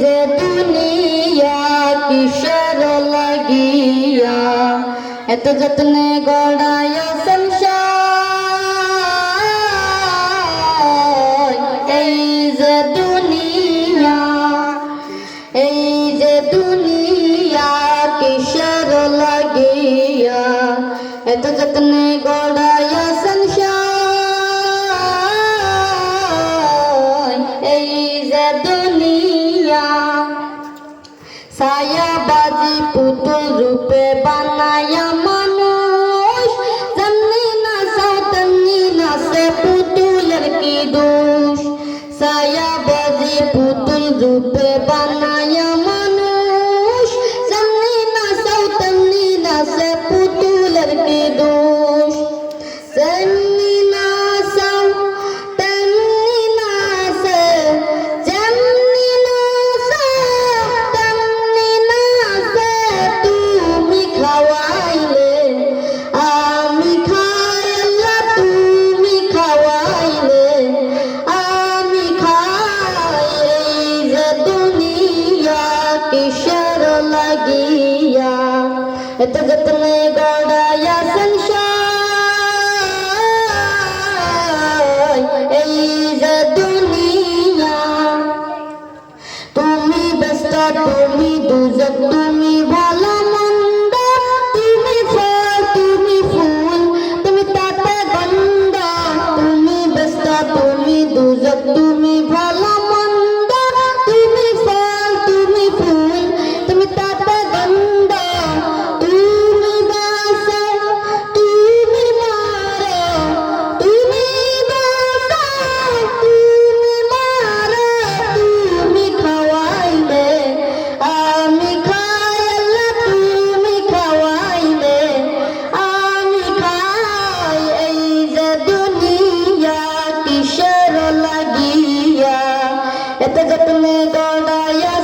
যে দুনিয়া কিসের লাগিয়া এত যত্নে গড়ায় সংসার। এই যে দুনিয়া কিসের লাগিয়া এত যত্নে গড়ায় সংসার। এই যে দুনিয়া ছায়াবাজি পুতুল রূপে বানায়া মানুষ, যেমনি নাচাও তেমনি নাচে পুতুলের কি দোষ। ছায়াবাজি পুতুল রূপে বানায়া মানুষ, যেমনি নাচাও তেমনি নাচে পুতুলের কি দোষ। যেমনি নাচাও তেমনি নাচে, যেমনি নাচাও তেমনি নাচে। তুমি খাওয়াইলে আমি খাই, আল্লাহ তুমি খাওয়াইলে আমি খাই। এই যে দুনিয়া কিসের লাগিয়া এত যত্নে গড়ায়া সংসার। এই যে দুনিয়া তুমি ব্যস্ত, তুমি দুজক, তুমি ভালো মন্দ, তুমি ফল, তুমি ফুল, তুমি তাতে গন্ধ। তুমি ব্যস্ত, তুমি দুজক, তুমি ভালো মন্দ, তুমি ফল, তুমি ফুল, তুমি তাতে গন্ধ। তুমি বাঁচো, তুমি মারো, তুমি বাঁচো, তুমি মারো। তুমি খাওয়াইলে আমি খাই, আল্লাহ তুমি খাওয়াইলে আমি খাই। এই যে দুনিয়া কিসের লাগিয়া এত যত্নে গড়াইয়া